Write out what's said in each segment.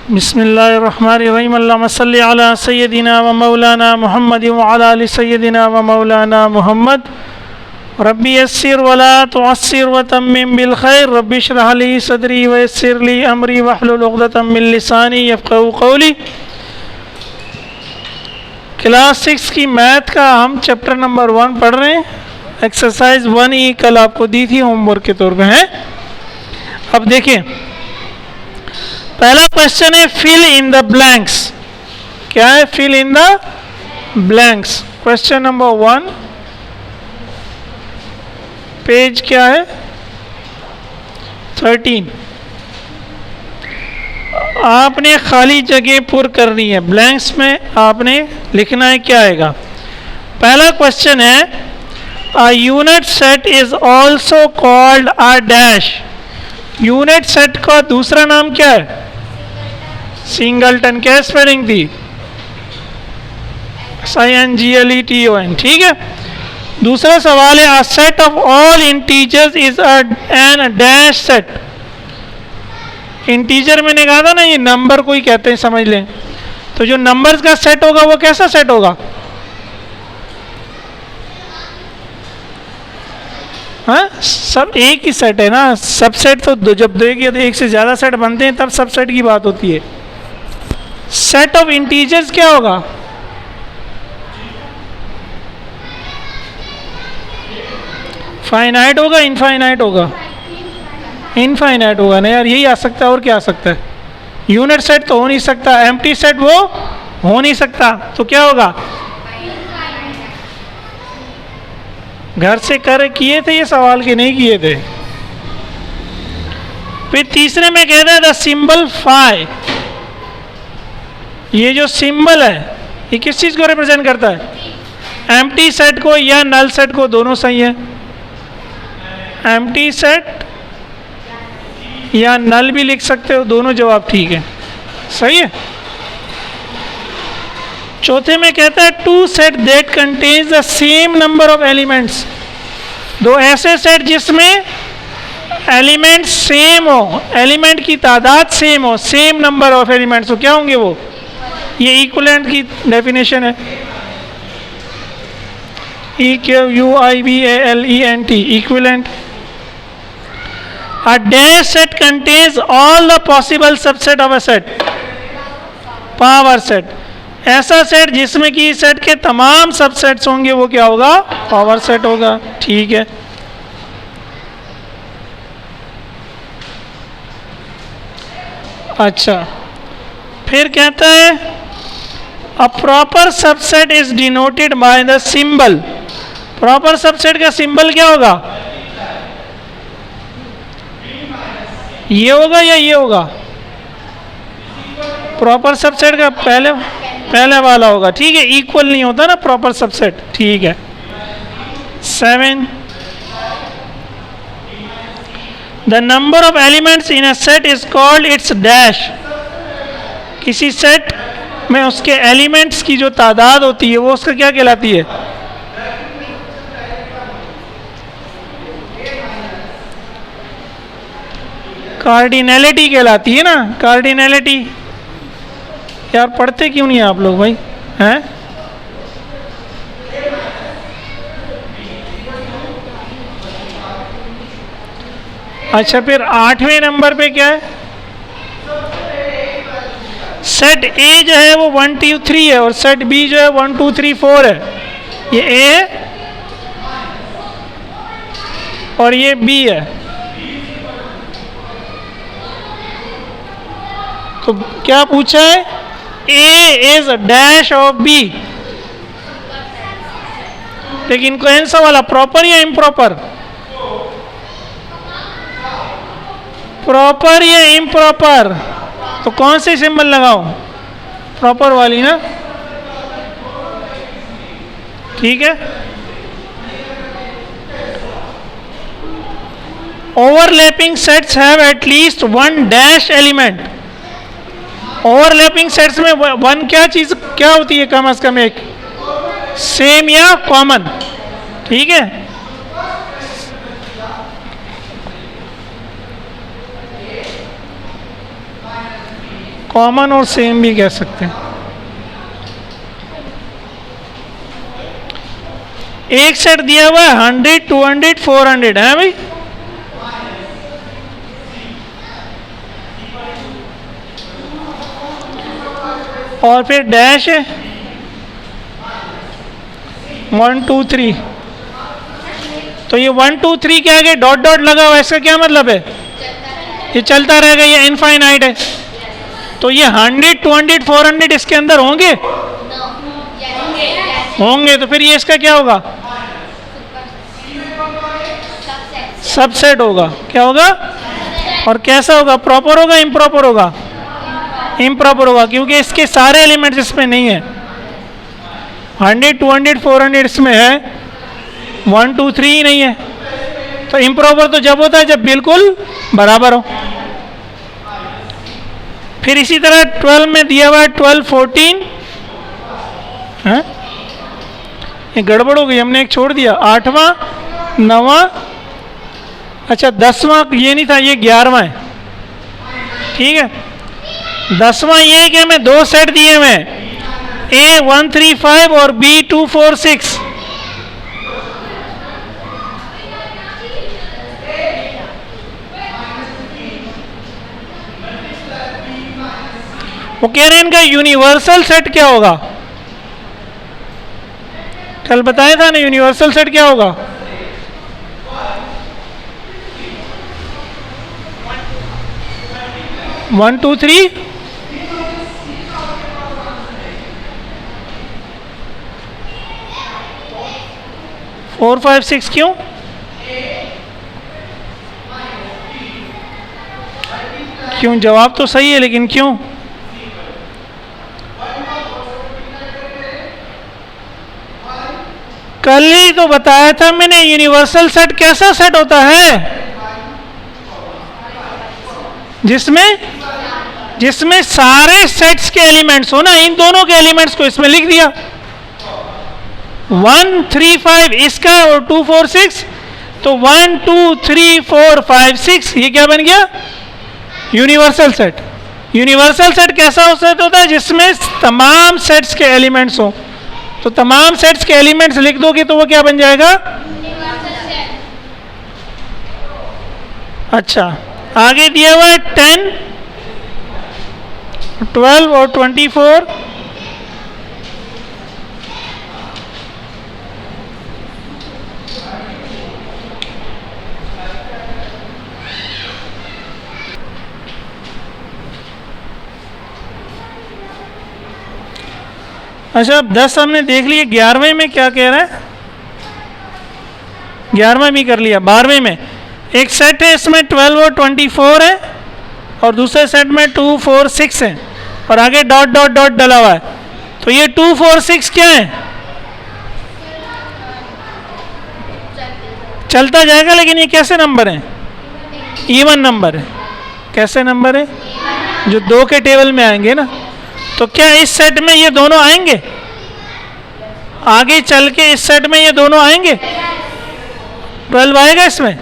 बिस्मिल्लाहिर्रहमानिर्रहीम। अल्लाहुम्मा सल्लि अला सय्यदिना व मौलाना मुहम्मद व अला आलि सय्यदिना व मौलाना मुहम्मद। रब्बी यस्सिर वला तुअस्सिर व तम्मिम बिल खैर। रब्बी इश्रह ली सदरी व यस्सिर ली अमरी वहलुल उक़दतम मिन लिसानी यफ़क़हू क़ौली। क्लास 6 की मैथ का हम चैप्टर नंबर 1 पढ़ रहे हैं। एक्सरसाइज 1E कल आपको दी थी होमवर्क के तौर पे है। अब देखिए, पहला क्वेश्चन है फिल इन द ब्लैंक्स। क्या है? Fill in the blanks. Question number 1, page क्या है? 13। आपने खाली जगह पुर करनी है। ब्लैंक्स में आपने लिखना है, क्या आएगा? पहला क्वेश्चन है, a unit set is also called a dash. Unit set का दूसरा नाम क्या है? सिंगलटन। क्या स्पेलिंग थी? SINGLETON। ठीक है। दूसरा सवाल है, a set of all integers is an dash set. Integer मैंने कहा था ना, ये नंबर को ही कहते हैं, समझ लें। तो जो नंबर्स का सेट होगा वो कैसा सेट होगा? हाँ, सब एक ही सेट है ना। सबसेट तो जब एक से ज्यादा सेट बनते हैं तब सबसेट की बात होती है। सेट ऑफ इंटीजर्स क्या होगा? फाइनाइट होगा, इनफाइनाइट होगा? इनफाइनाइट होगा ना यार, यही आ सकता है। और क्या आ सकता है? यूनिट सेट तो हो नहीं सकता, एम्प्टी सेट वो हो नहीं सकता। तो क्या होगा? घर से कर किए थे ये सवाल के नहीं किए थे? फिर तीसरे में कहता है द सिंबल फाई। ये जो सिंबल है ये किस चीज को रिप्रेजेंट करता है? एम्प्टी सेट को या नल सेट को? दोनों सही है। एम्प्टी सेट या नल भी लिख सकते हो, दोनों जवाब ठीक है, सही है। चौथे में कहता है two set that contains the same number of elements. दो ऐसे सेट जिसमें एलिमेंट सेम हो, एलिमेंट की तादाद सेम हो, सेम नंबर ऑफ एलिमेंट्स हो, क्या होंगे वो? ये इक्विवेलेंट की डेफिनेशन है। EQUIVALENT, equivalent. A dash set contains all the possible subset of a set, power set. ऐसा सेट जिसमें कि सेट के तमाम सबसेट्स होंगे वो क्या होगा? पावर सेट होगा। ठीक है। अच्छा, फिर कहता है a proper subset is denoted by the symbol. Proper subset का सिंबल क्या होगा? ये होगा या ये होगा? प्रॉपर सबसेट का पहले वाला होगा। ठीक है, इक्वल नहीं होता ना प्रॉपर सबसेट। ठीक है। 7, the number of elements in a set is called its dash. किसी सेट में उसके एलिमेंट्स की जो तादाद होती है वो उसका क्या कहलाती है? कार्डिनैलिटी कहलाती है ना। कार्डिनैलिटी। यार पढ़ते क्यों नहीं आप लोग भाई? हैं? अच्छा, फिर 8वें नंबर पे क्या है? सेट ए जो है वो 1 2 3 है और सेट बी जो है 1 2 3 4 है। ये ए है और ये बी है। तो क्या पूछा है? ए इज डैश ऑफ बी। लेकिन कौन सा वाला, प्रॉपर या इम्प्रॉपर? प्रॉपर या इम्प्रॉपर? तो कौन से सिंबल लगाओ? प्रॉपर वाली ना। ठीक है। Overlapping sets have at least 1 dash element. Overlapping sets में 1 क्या चीज क्या होती है? कम से कम एक, सेम या कॉमन। ठीक है। कॉमन और सेम भी कह सकते हैं। एक सेट दिया हुआ है 100, 200, 400 है भाई। और फिर डैश है 1 2 3। तो ये 1 2 3 के आगे डॉट डॉट लगा हुआ है, इसका क्या मतलब है? ये चलता रहेगा, ये इनफाइनाइट है। तो ये 100, 200, 400 इसके अंदर होंगे? होंगे। तो फिर ये इसका क्या होगा? सबसेट होगा। क्या होगा? और कैसा होगा? प्रॉपर होगा, इम्प्रॉपर होगा? इम्प्रॉपर होगा, क्योंकि इसके सारे एलिमेंट्स इसमें नहीं है। 100, 200, 400 इसमें है, 1 2 3 ही नहीं है। तो इम्प्रॉपर तो जब होता है जब बिल्कुल बराबर हो। फिर इसी तरह 12 में दिया हुआ है 12, 14 है? ये गड़बड़ हो गई, हमने एक छोड़ दिया। 8वां, 9वां, अच्छा 10वां ये नहीं था, ये 11वां है। ठीक है, 10वां ये है कि हमें दो सेट दिए हुए हैं, A 1 3 5 और B 2 4 6। वो कह रहे हैं इनका यूनिवर्सल सेट क्या होगा? कल बताया था ना यूनिवर्सल सेट क्या होगा? One two three 4 5 6। क्यों? क्यों? जवाब तो सही है, लेकिन क्यों? कल ही तो बताया था मैंने, यूनिवर्सल सेट कैसा सेट होता है? जिसमें सारे सेट्स के एलिमेंट्स हो ना। इन दोनों के एलिमेंट्स को इसमें लिख दिया, 1 3 5 इसका और 2 4 6। तो 1 2 3 4 5 6 ये क्या बन गया? Universal set. यूनिवर्सल सेट कैसा हो सेट होता है? जिसमें तमाम सेट्स के एलिमेंट्स हो। तो तमाम सेट्स के एलिमेंट्स लिख दोगे तो वो क्या बन जाएगा? अच्छा, आगे दिया हुआ है 10, 12 और 24। अच्छा, अब 10 हमने देख लिया। 11वें में क्या कह रहा है? 11वां भी कर लिया। 12वें में एक सेट है, इसमें 12 और 24 है, और दूसरे सेट में 2 4 6 है, और आगे डॉट डॉट डॉट डला हुआ है। तो ये 2 4 6 क्या है? चलता जाएगा, लेकिन ये कैसे नंबर है? इवन नंबर है। कैसे नंबर है? जो 2 के टेबल में आएंगे ना। तो क्या इस सेट में ये दोनों आएंगे? आगे चल के इस सेट में ये दोनों आएंगे? 12 आएगा, इसमें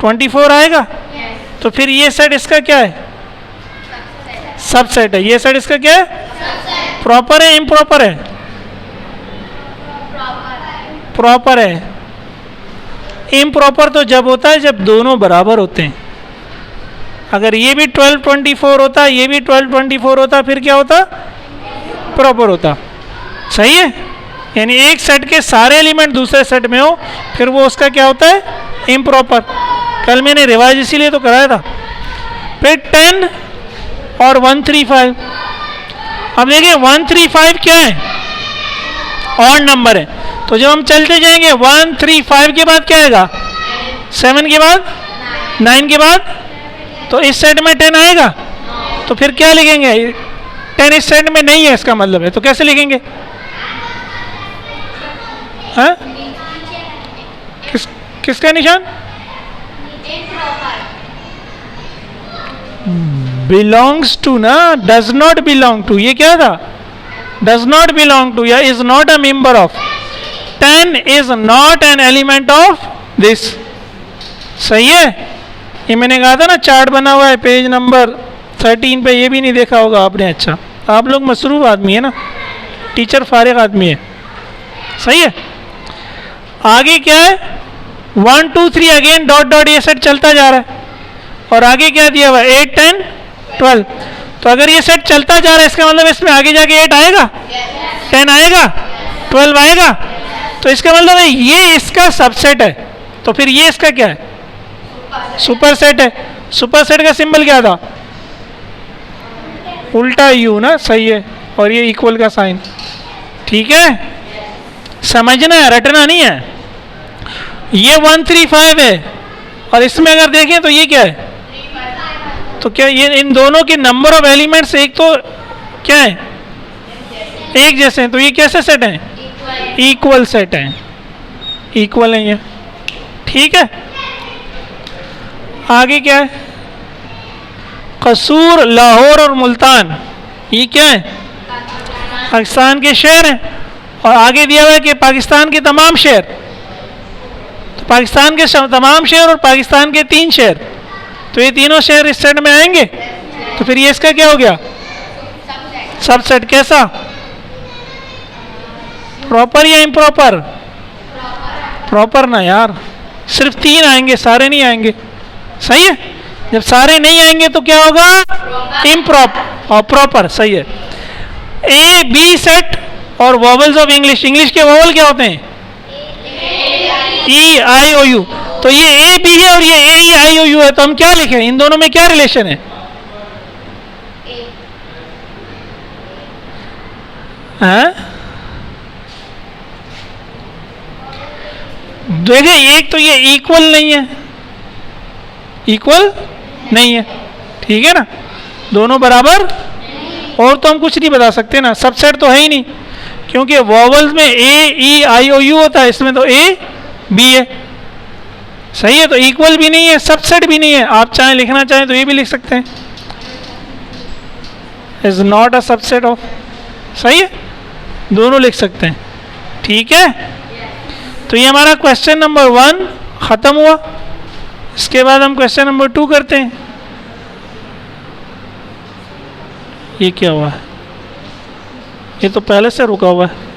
24 आएगा। तो फिर ये सेट इसका क्या है? सबसेट है। ये सेट इसका क्या है? प्रॉपर है, इम्प्रॉपर है? प्रॉपर है। इम्प्रॉपर तो जब होता है जब दोनों बराबर होते हैं। अगर ये भी 12 24 होता, ये भी 12 24 होता, फिर क्या होता? प्रॉपर होता। सही है? यानी एक सेट के सारे एलिमेंट दूसरे सेट में हो, फिर वो उसका क्या होता है? इम्प्रॉपर। कल मैंने रिवाइज इसीलिए तो कराया था। फिर 10 और 1 3 5। अब देखिए 1 3 5 क्या है? ऑड नंबर है। तो जब हम चलते जाएंगे 1 3 5 के बाद क्या आएगा? 7 के बाद 9 के बाद, तो इस सेट में 10 आएगा। तो फिर क्या लिखेंगे? 10 इस सेट में नहीं है, इसका मतलब है। तो कैसे लिखेंगे? हाँ? किसका निशान? बिलोंग्स टू ना, डज नॉट बिलोंग टू। ये क्या था? डज नॉट बिलोंग टू या is not a member of. 10 is not an element of this. सही है? ये मैंने कहा था ना, चार्ट बना हुआ है पेज नंबर 13 पे ये भी नहीं देखा होगा आपने। अच्छा, आप लोग मसरूफ आदमी है ना, टीचर फारिग आदमी है, सही है। आगे क्या है, 1 2 3 अगेन डॉट डॉट ये सेट चलता जा रहा है, और आगे क्या दिया हुआ है 8 10 12। तो अगर ये सेट चलता जा रहा है इसका मतलब इसमें आगे जाके 8 आएगा, 10 आएगा, 12 आएगा। तो इसका मतलब है ये इसका सबसेट है, तो फिर ये इसका क्या है, सुपर सेट है। सुपर सेट का सिंबल क्या था, उल्टा यू ना, सही है, और ये इक्वल का साइन, ठीक है। समझना है, रटना नहीं है। ये 1 3 5 है, और इसमें अगर देखें तो ये क्या है, तो क्या ये इन दोनों के नंबर ऑफ एलिमेंट्स एक तो क्या है, एक जैसे हैं, तो ये कैसे सेट हैं, इक्वल सेट हैं, इक्वल है ये, ठीक है। आगे क्या है, कसूर, लाहौर और मुल्तान, ये क्या है, पाकिस्तान के शहर हैं। और आगे दिया हुआ है कि पाकिस्तान के तमाम शहर, तो पाकिस्तान के तमाम शहर और पाकिस्तान के 3 शहर, तो ये तीनों शहर इस सेट में आएंगे। तो फिर ये इसका क्या हो गया, सबसेट। कैसा, प्रॉपर या इम्प्रॉपर, प्रॉपर ना यार, सिर्फ 3 आएंगे, सारे नहीं आएंगे, सही है। जब सारे नहीं आएंगे तो क्या होगा, इम्प्रॉपर और प्रॉपर, सही है। ए बी सेट और वॉवल्स ऑफ इंग्लिश, इंग्लिश के वॉवल क्या होते हैं, ई आई ओ यू। तो ये ए बी है और ये ए ई आई ओ यू है, तो हम क्या लिखें, इन दोनों में क्या रिलेशन है, हाँ? देखिए एक तो ये इक्वल नहीं है, इक्वल नहीं है, ठीक है ना, दोनों बराबर। और तो हम कुछ नहीं बता सकते ना, सबसेट तो है ही नहीं, क्योंकि वॉवल्स में ए ई आई ओ यू होता है, इसमें तो ए बी है, सही है। तो इक्वल भी नहीं है, सबसेट भी नहीं है। आप चाहे लिखना चाहें तो ये भी लिख सकते हैं, is not a subset of, सही है, दोनों लिख सकते हैं, ठीक है। तो ये हमारा क्वेश्चन नंबर 1 खत्म हुआ। इसके बाद हम क्वेश्चन नंबर 2 करते हैं। ये क्या हुआ है, ये तो पहले से रुका हुआ है।